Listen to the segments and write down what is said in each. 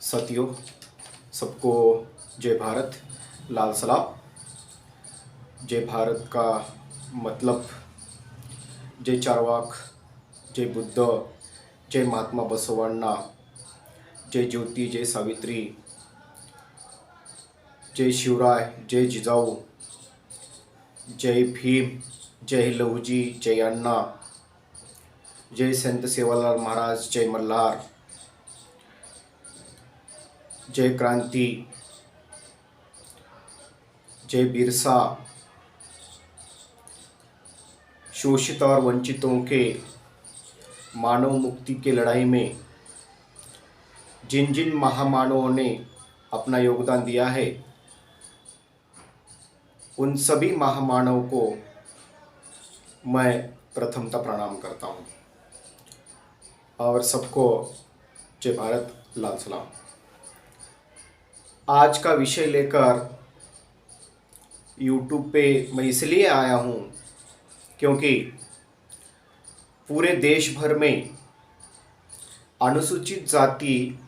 साथियों, सबको जय भारत, लाल सलाम। जय भारत का मतलब जय चारवाक, जय बुद्ध, जय महात्मा बसवण्णा, जय ज्योति, जय सावित्री, जय शिवराय, जय जिजाऊ, जय भीम, जय लहुजी, जय अण्णा, जय संत सेवालाल महाराज, जय मल्हार, जय क्रांति, जय बिरसा। शोषित और वंचितों के मानव मुक्ति के लड़ाई में जिन जिन महामानवों ने अपना योगदान दिया है, उन सभी महामानव को मैं प्रथमतः प्रणाम करता हूँ और सबको जय भारत, लाल सलाम। आज का विषय लेकर YouTube पे मैं इसलिए आया हूँ क्योंकि पूरे देश भर में अनुसूचित जाति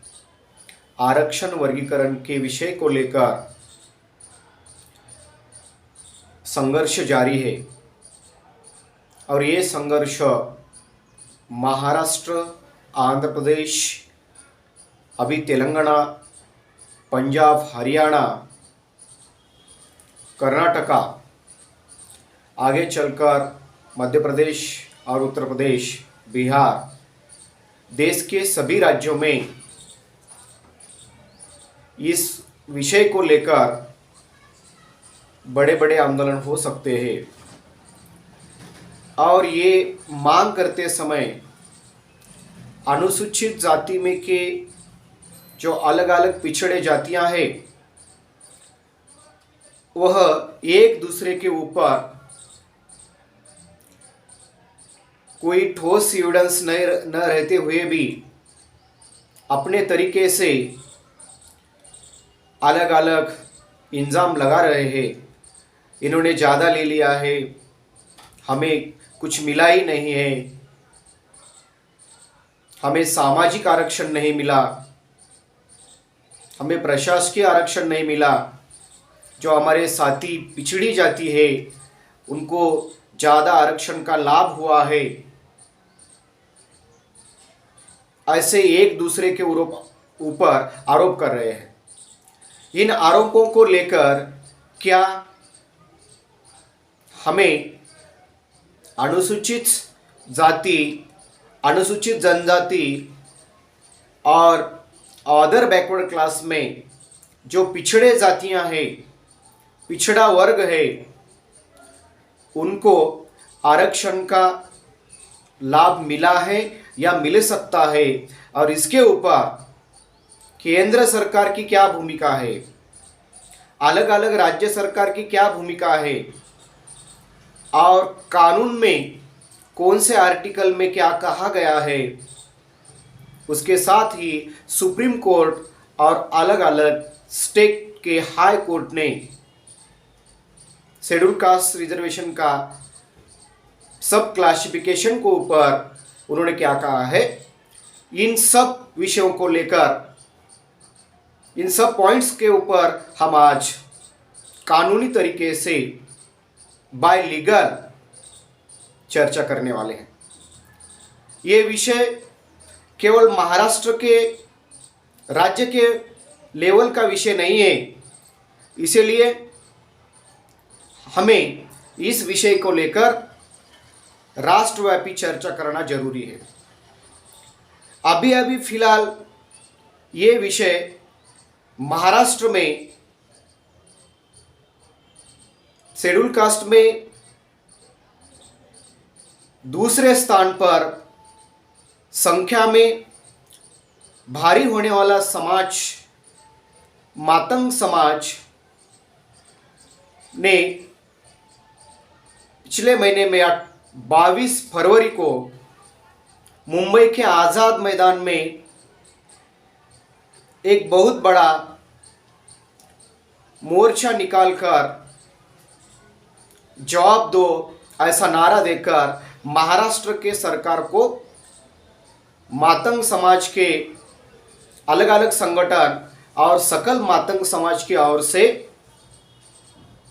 आरक्षण वर्गीकरण के विषय को लेकर संघर्ष जारी है और ये संघर्ष महाराष्ट्र, आंध्र प्रदेश, अभी तेलंगाना, पंजाब, हरियाणा, कर्नाटका, आगे चलकर मध्य प्रदेश और उत्तर प्रदेश, बिहार, देश के सभी राज्यों में इस विषय को लेकर बड़े बड़े आंदोलन हो सकते हैं और ये मांग करते समय अनुसूचित जाति में के जो अलग अलग पिछड़े जातियां हैं वह एक दूसरे के ऊपर कोई ठोस एविडेंस न रहते हुए भी अपने तरीके से अलग अलग इल्ज़ाम लगा रहे हैं। इन्होंने ज़्यादा ले लिया है, हमें कुछ मिला ही नहीं है, हमें सामाजिक आरक्षण नहीं मिला, हमें प्रशासकीय आरक्षण नहीं मिला, जो हमारे साथी पिछड़ी जाति है उनको ज़्यादा आरक्षण का लाभ हुआ है। ऐसे एक दूसरे के ऊपर आरोप कर रहे हैं। इन आरोपों को लेकर क्या हमें अनुसूचित जाति, अनुसूचित जनजाति और अदर बैकवर्ड क्लास में जो पिछड़े जातियां हैं, पिछड़ा वर्ग है, उनको आरक्षण का लाभ मिला है या मिल सकता है और इसके ऊपर केंद्र सरकार की क्या भूमिका है, अलग अलग राज्य सरकार की क्या भूमिका है और कानून में कौन से आर्टिकल में क्या कहा गया है, उसके साथ ही सुप्रीम कोर्ट और अलग अलग स्टेट के हाई कोर्ट ने शेड्यूल कास्ट रिजर्वेशन का सब क्लासिफिकेशन को ऊपर उन्होंने क्या कहा है। इन सब विषयों को लेकर, इन सब पॉइंट्स के ऊपर हम आज कानूनी तरीके से बाय लीगल चर्चा करने वाले हैं। ये विषय केवल महाराष्ट्र के राज्य के लेवल का विषय नहीं है, इसीलिए हमें इस विषय को लेकर राष्ट्रव्यापी चर्चा करना जरूरी है। अभी अभी फिलहाल ये विषय महाराष्ट्र में शेड्यूल कास्ट में दूसरे स्थान पर संख्या में भारी होने वाला समाज मातंग समाज ने पिछले महीने में 22 फरवरी को मुंबई के आज़ाद मैदान में एक बहुत बड़ा मोर्चा निकालकर जवाब दो ऐसा नारा देकर महाराष्ट्र के सरकार को मातंग समाज के अलग अलग संगठन और सकल मातंग समाज की ओर से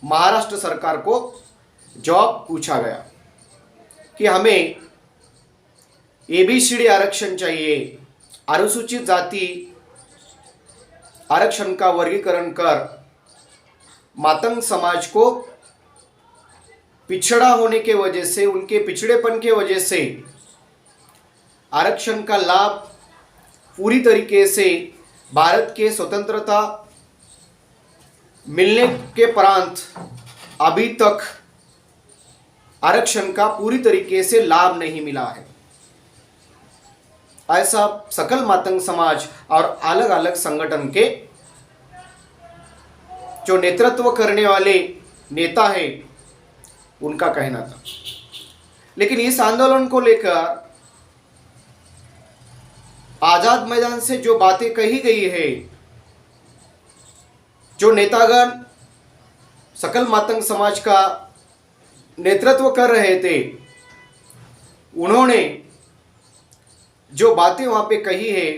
महाराष्ट्र सरकार को जवाब पूछा गया कि हमें एबीसीडी आरक्षण चाहिए, अनुसूचित जाति आरक्षण का वर्गीकरण कर मातंग समाज को पिछड़ा होने के वजह से, उनके पिछड़ेपन के वजह से आरक्षण का लाभ पूरी तरीके से भारत के स्वतंत्रता मिलने के उपरांत अभी तक आरक्षण का पूरी तरीके से लाभ नहीं मिला है। ऐसा सकल मातंग समाज और अलग अलग संगठन के जो नेतृत्व करने वाले नेता हैं उनका कहना था। लेकिन इस आंदोलन को लेकर आजाद मैदान से जो बातें कही गई है, जो नेतागण सकल मातंग समाज का नेतृत्व कर रहे थे, उन्होंने जो बातें वहां पे कही है,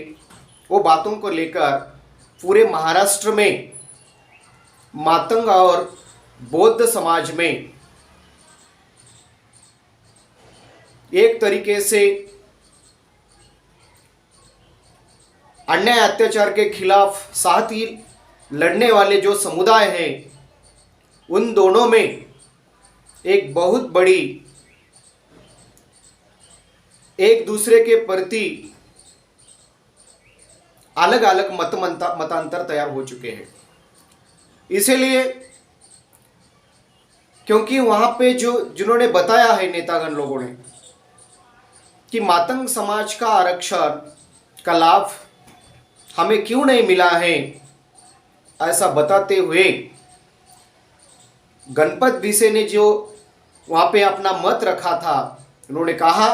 वो बातों को लेकर पूरे महाराष्ट्र में मातंग और बौद्ध समाज में एक तरीके से अन्याय अत्याचार के खिलाफ साथ ही लड़ने वाले जो समुदाय हैं, उन दोनों में एक बहुत बड़ी एक दूसरे के प्रति अलग अलग मतांतर तैयार हो चुके हैं। इसलिए क्योंकि वहां पे जिन्होंने बताया है नेतागण लोगों ने कि मातंग समाज का आरक्षण का लाभ हमें क्यों नहीं मिला है, ऐसा बताते हुए गणपत बिसे ने जो वहां पे अपना मत रखा था, उन्होंने कहा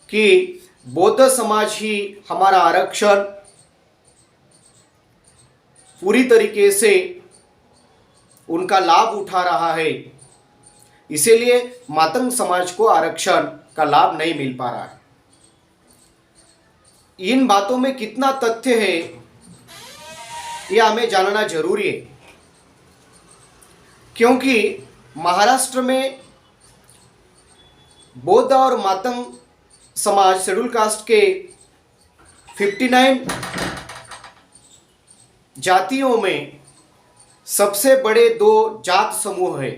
कि बौद्ध समाज ही हमारा आरक्षण पूरी तरीके से उनका लाभ उठा रहा है, इसीलिए मातंग समाज को आरक्षण का लाभ नहीं मिल पा रहा है। इन बातों में कितना तथ्य है यह हमें जानना जरूरी है, क्योंकि महाराष्ट्र में बौद्ध और मातंग समाज शेड्यूल कास्ट के 59 जातियों में सबसे बड़े दो जात समूह है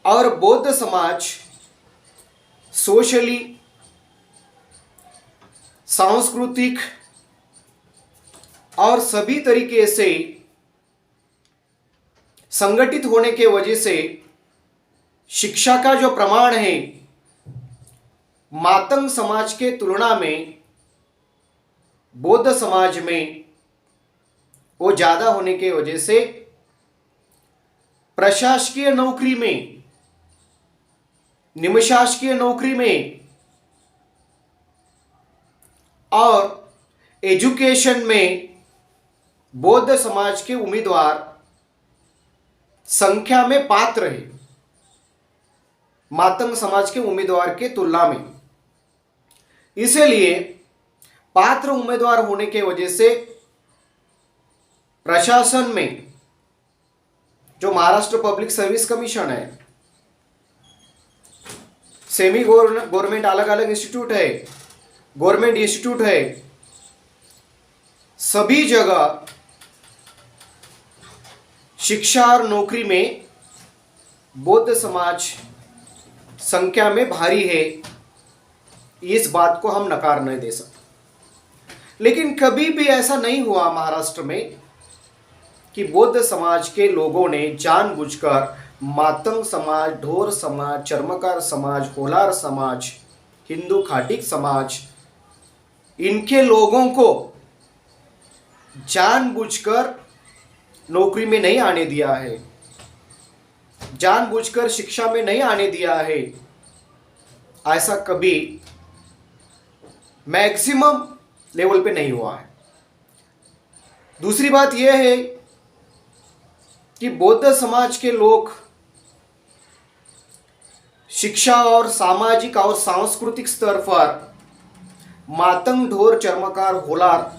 और बौद्ध समाज सोशली, सांस्कृतिक और सभी तरीके से संगठित होने के वजह से शिक्षा का जो प्रमाण है मातंग समाज के तुलना में बौद्ध समाज में वो ज़्यादा होने के वजह से प्रशासकीय नौकरी में, निमशासकीय नौकरी में और एजुकेशन में बौद्ध समाज के उम्मीदवार संख्या में पात्र है मातंग समाज के उम्मीदवार के तुलना में। इसलिए पात्र उम्मीदवार होने के वजह से प्रशासन में जो महाराष्ट्र पब्लिक सर्विस कमीशन है, सेमी गवर्नमेंट अलग अलग इंस्टीट्यूट है, गवर्नमेंट इंस्टीट्यूट है, सभी जगह शिक्षा और नौकरी में बौद्ध समाज संख्या में भारी है। इस बात को हम नकार नहीं दे सकते। लेकिन कभी भी ऐसा नहीं हुआ महाराष्ट्र में कि बौद्ध समाज के लोगों ने जानबूझकर मातंग समाज, ढोर समाज, चर्मकार समाज, होलार समाज, हिंदू खाटिक समाज, इनके लोगों को जानबूझकर नौकरी में नहीं आने दिया है, जानबूझकर शिक्षा में नहीं आने दिया है। ऐसा कभी मैक्सिमम लेवल पे नहीं हुआ है। दूसरी बात यह है कि बौद्ध समाज के लोग शिक्षा और सामाजिक और सांस्कृतिक स्तर पर मातंग, ढोर, चर्मकार, होलार,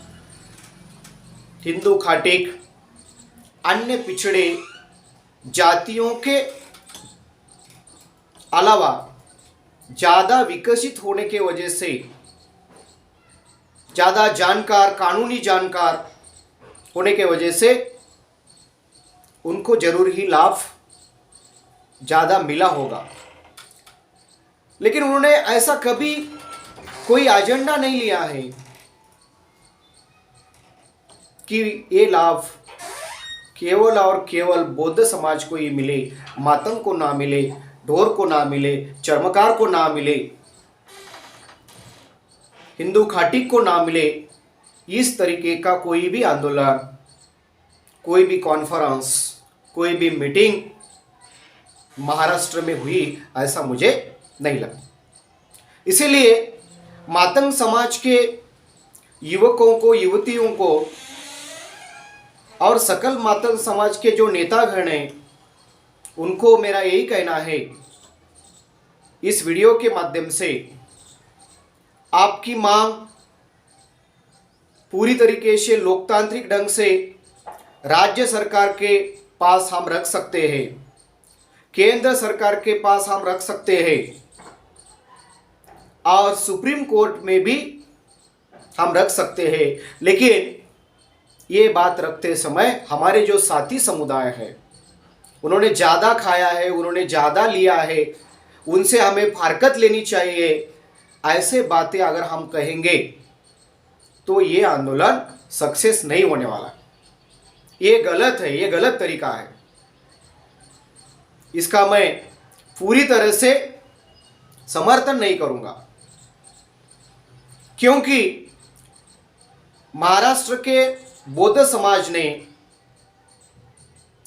हिंदू, खाटिक, अन्य पिछड़े जातियों के अलावा ज़्यादा विकसित होने के वजह से, ज़्यादा जानकार, कानूनी जानकार होने के वजह से उनको जरूर ही लाभ ज़्यादा मिला होगा। लेकिन उन्होंने ऐसा कभी कोई एजेंडा नहीं लिया है कि ये लाभ केवल और केवल बौद्ध समाज को ही मिले, मातंग को ना मिले, ढोर को ना मिले, चर्मकार को ना मिले, हिंदू खाटिक को ना मिले। इस तरीके का कोई भी आंदोलन, कोई भी कॉन्फ्रेंस, कोई भी मीटिंग महाराष्ट्र में हुई ऐसा मुझे नहीं लगता। इसीलिए मातंग समाज के युवकों को, युवतियों को और सकल मातंग समाज के जो नेतागण हैं उनको मेरा यही कहना है, इस वीडियो के माध्यम से आपकी मांग पूरी तरीके से लोकतांत्रिक ढंग से राज्य सरकार के पास हम रख सकते हैं, केंद्र सरकार के पास हम रख सकते हैं और सुप्रीम कोर्ट में भी हम रख सकते हैं। लेकिन ये बात रखते समय हमारे जो साथी समुदाय है, उन्होंने ज़्यादा खाया है, उन्होंने ज़्यादा लिया है, उनसे हमें फारकत लेनी चाहिए, ऐसे बातें अगर हम कहेंगे तो ये आंदोलन सक्सेस नहीं होने वाला। ये गलत है, ये गलत तरीका है। इसका मैं पूरी तरह से समर्थन नहीं करूंगा, क्योंकि महाराष्ट्र के बौद्ध समाज ने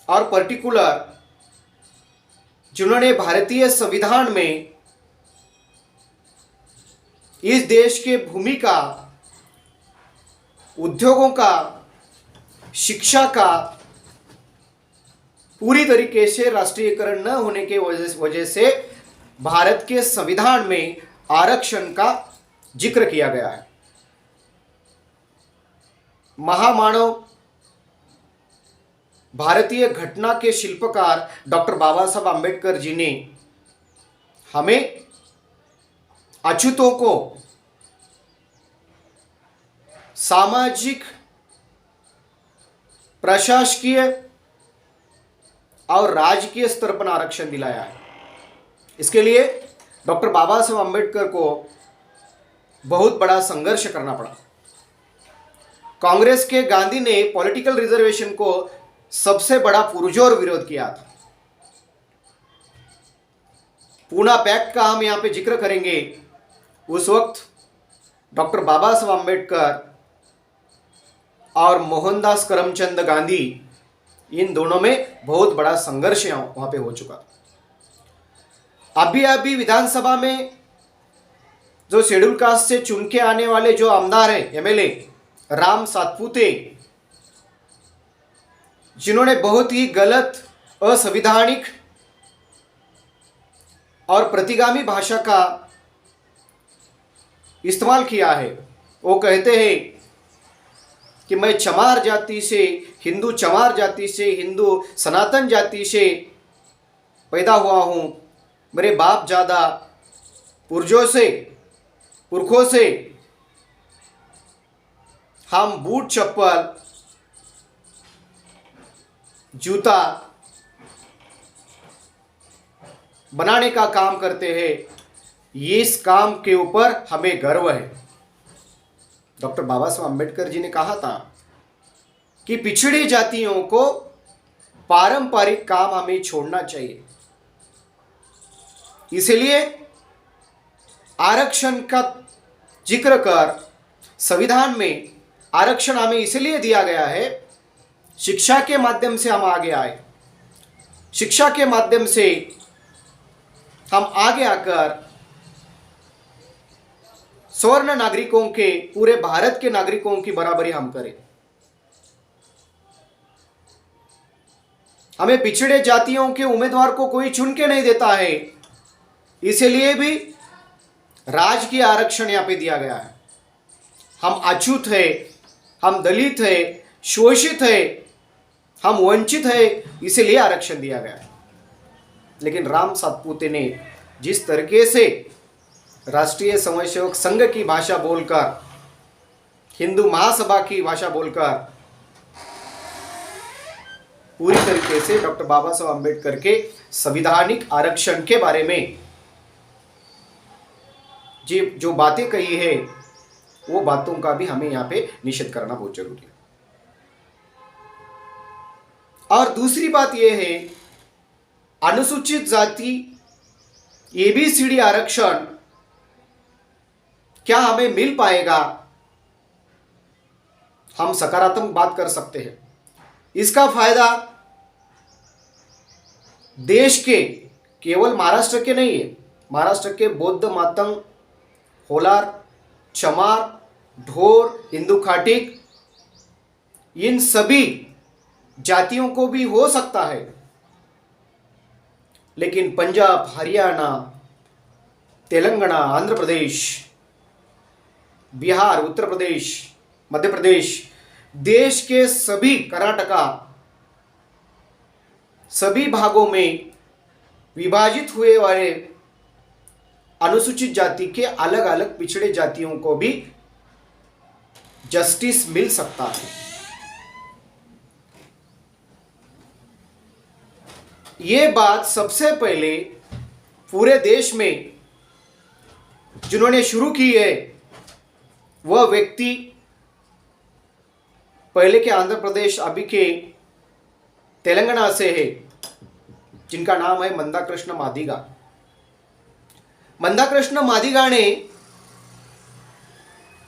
और पर्टिकुलर जिन्होंने भारतीय संविधान में इस देश के भूमि का, उद्योगों का, शिक्षा का पूरी तरीके से राष्ट्रीयकरण न होने के वजह से भारत के संविधान में आरक्षण का जिक्र किया गया है। महामानव भारतीय घटना के शिल्पकार डॉक्टर बाबा साहब आम्बेडकर जी ने हमें अछूतों को सामाजिक, प्रशासकीय और राजकीय स्तर पर आरक्षण दिलाया है। इसके लिए डॉक्टर बाबा साहब आम्बेडकर को बहुत बड़ा संघर्ष करना पड़ा। कांग्रेस के गांधी ने पॉलिटिकल रिजर्वेशन को सबसे बड़ा पुरजोर विरोध किया था। पूना पैक्ट का हम यहां पे जिक्र करेंगे। उस वक्त डॉक्टर बाबा साहब आम्बेडकर और मोहनदास करमचंद गांधी, इन दोनों में बहुत बड़ा संघर्ष वहां पे हो चुका। अभी विधानसभा में जो शेड्यूल कास्ट से चुन के आने वाले जो आमदार हैं, एमएलए राम सातपुते, जिन्होंने बहुत ही गलत, असंवैधानिक और प्रतिगामी भाषा का इस्तेमाल किया है। वो कहते हैं कि मैं चमार जाति से, हिंदू चमार जाति से, हिंदू सनातन जाति से पैदा हुआ हूँ, मेरे बाप ज़्यादा पुरखों से हम बूट, चप्पल, जूता बनाने का काम करते हैं। इस काम के ऊपर हमें गर्व है। डॉक्टर बाबा साहब आम्बेडकर जी ने कहा था कि पिछड़ी जातियों को पारंपरिक काम हमें छोड़ना चाहिए। इसलिए आरक्षण का जिक्र कर संविधान में आरक्षण हमें इसलिए दिया गया है, शिक्षा के माध्यम से हम आगे आए, शिक्षा के माध्यम से हम आगे आकर स्वर्ण नागरिकों के, पूरे भारत के नागरिकों की बराबरी हम करें। हमें पिछड़े जातियों के उम्मीदवार को कोई चुन के नहीं देता है, इसलिए भी राजकीय आरक्षण यहां पे दिया गया है। हम अछूत है, हम दलित है, शोषित है, हम वंचित है, इसलिए आरक्षण दिया गया। लेकिन राम सातपुते ने जिस तरीके से राष्ट्रीय स्वयंसेवक संघ की भाषा बोलकर, हिंदू महासभा की भाषा बोलकर पूरी तरीके से डॉक्टर बाबा साहब अम्बेडकर के संवैधानिक आरक्षण के बारे में जो बातें कही है, वो बातों का भी हमें यहाँ पे निषेध करना बहुत जरूरी है। और दूसरी बात यह है, अनुसूचित जाति एबीसीडी आरक्षण क्या हमें मिल पाएगा? हम सकारात्मक बात कर सकते हैं। इसका फायदा देश के, केवल महाराष्ट्र के नहीं है, महाराष्ट्र के बौद्ध, मातंग, होलार, चमार, ढोर, हिंदू खाटिक, इन सभी जातियों को भी हो सकता है। लेकिन पंजाब, हरियाणा, तेलंगाना, आंध्र प्रदेश, बिहार, उत्तर प्रदेश, मध्य प्रदेश, देश के सभी, कर्नाटका, सभी भागों में विभाजित हुए वाले अनुसूचित जाति के अलग अलग पिछड़े जातियों को भी जस्टिस मिल सकता है। ये बात सबसे पहले पूरे देश में जिन्होंने शुरू की है, वह व्यक्ति पहले के आंध्र प्रदेश, अभी के तेलंगाना से है, जिनका नाम है मंदाकृष्ण मादिगा। मंदाकृष्ण मादिगा ने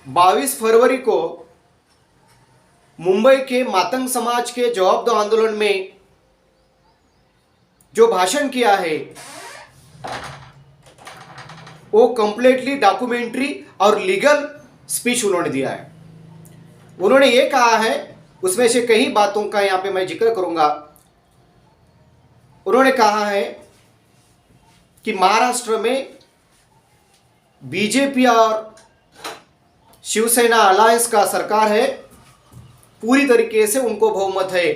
22 फरवरी को मुंबई के मातंग समाज के जवाब दो आंदोलन में जो भाषण किया है, वो कंप्लीटली डॉक्यूमेंट्री और लीगल स्पीच उन्होंने दिया है। उन्होंने ये कहा है, उसमें से कई बातों का यहां पे मैं जिक्र करूंगा। उन्होंने कहा है कि महाराष्ट्र में बीजेपी और शिवसेना अलायंस का सरकार है, पूरी तरीके से उनको बहुमत है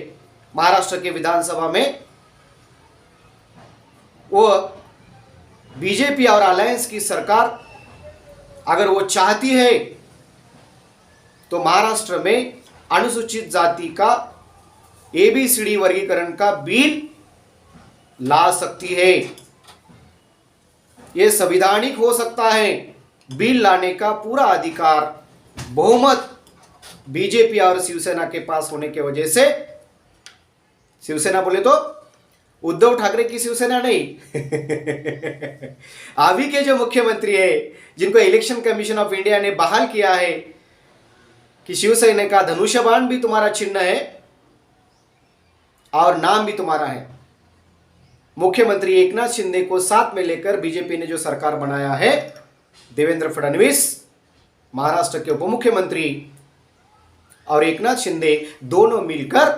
महाराष्ट्र के विधानसभा में। वो बीजेपी और अलायंस की सरकार अगर वो चाहती है तो महाराष्ट्र में अनुसूचित जाति का एबीसीडी वर्गीकरण का बिल ला सकती है। यह संवैधानिक हो सकता है। बिल लाने का पूरा अधिकार, बहुमत बीजेपी और शिवसेना के पास होने की वजह से, शिवसेना बोले तो उद्धव ठाकरे की शिवसेना नहीं अभी के जो मुख्यमंत्री है, जिनको इलेक्शन कमीशन ऑफ इंडिया ने बहाल किया है कि शिवसेना का धनुष्य बाण भी तुम्हारा चिन्ह है और नाम भी तुम्हारा है, मुख्यमंत्री एकनाथ शिंदे को साथ में लेकर बीजेपी ने जो सरकार बनाया है, देवेंद्र फडणवीस महाराष्ट्र के उप मुख्यमंत्री और एकनाथ शिंदे दोनों मिलकर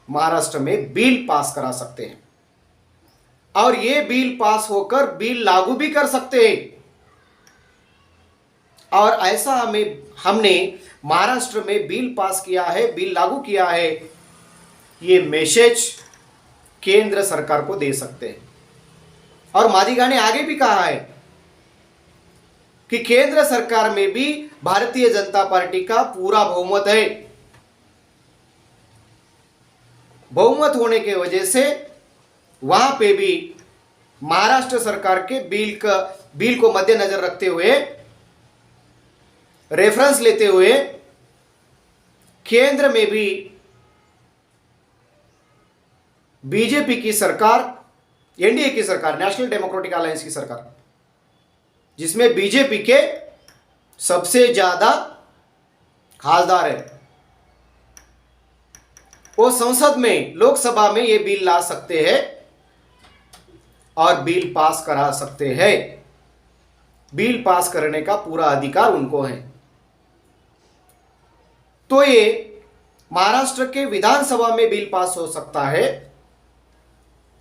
महाराष्ट्र में बिल पास करा सकते हैं और ये बिल पास होकर बिल लागू भी कर सकते हैं। और ऐसा हमने महाराष्ट्र में बिल पास किया है, बिल लागू किया है, ये मैसेज केंद्र सरकार को दे सकते हैं। और मादिगा ने आगे भी कहा है कि केंद्र सरकार में भी भारतीय जनता पार्टी का पूरा बहुमत है। बहुमत होने के वजह से वहां पे भी महाराष्ट्र सरकार के बिल को मद्देनजर रखते हुए, रेफरेंस लेते हुए, केंद्र में भी बीजेपी की सरकार, एनडीए की सरकार, नेशनल डेमोक्रेटिक अलायंस की सरकार, जिसमें बीजेपी के सबसे ज्यादा खासदार है, वो संसद में, लोकसभा में ये बिल ला सकते हैं और बिल पास करा सकते हैं। बिल पास करने का पूरा अधिकार उनको है। तो ये महाराष्ट्र के विधानसभा में बिल पास हो सकता है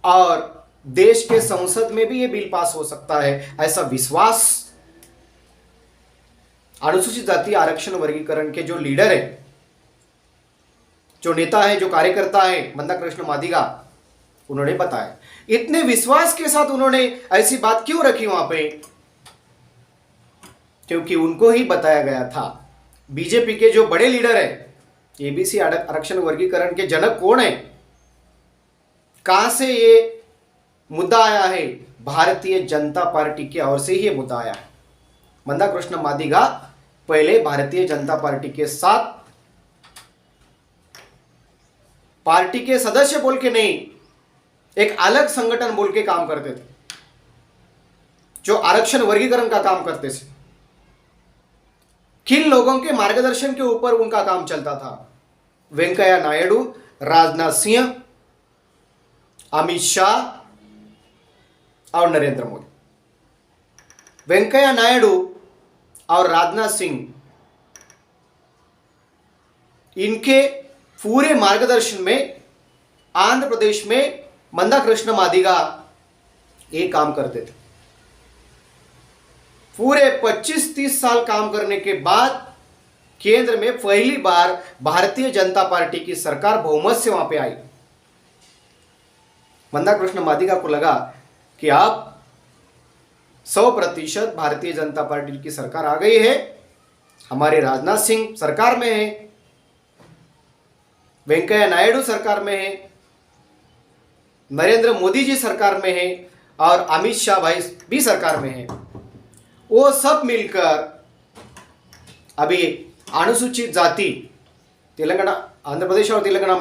और देश के संसद में भी ये बिल पास हो सकता है, ऐसा विश्वास अनुसूचित जाति आरक्षण वर्गीकरण के जो लीडर है, जो नेता है, जो कार्यकर्ता है, मंदाकृष्ण मादिगा, उन्होंने बताया। इतने विश्वास के साथ उन्होंने ऐसी बात क्यों रखी वहां पे? क्योंकि उनको ही बताया गया था, बीजेपी के जो बड़े लीडर है, एबीसी आरक्षण वर्गीकरण के जनक कौन है, कहां से ये मुद्दा आया है? भारतीय जनता पार्टी की ओर से ही ये मुद्दा आया है। मंदाकृष्ण मादिगा पहले भारतीय जनता पार्टी के साथ पार्टी के सदस्य बोल के नहीं, एक अलग संगठन बोल के काम करते थे, जो आरक्षण वर्गीकरण का काम करते थे। किन लोगों के मार्गदर्शन के ऊपर उनका काम चलता था? वेंकैया नायडू, राजनाथ सिंह, अमित शाह और नरेंद्र मोदी। वेंकैया नायडू और राजनाथ सिंह, इनके पूरे मार्गदर्शन में आंध्र प्रदेश में मंदाकृष्ण मादिगा ये काम करते थे। पूरे 25-30 साल काम करने के बाद केंद्र में पहली बार भारतीय जनता पार्टी की सरकार बहुमत से वहां पे आई। मंदाकृष्ण मादिगा को लगा कि अब 100% भारतीय जनता पार्टी की सरकार आ गई है, हमारे राजनाथ सिंह सरकार में है, वेंकैया नायडू सरकार में है, नरेंद्र मोदी जी सरकार में है और अमित शाह भाई भी सरकार में है। वो सब मिलकर अभी अनुसूचित जाति तेलंगाना, आंध्र प्रदेश और तेलंगाना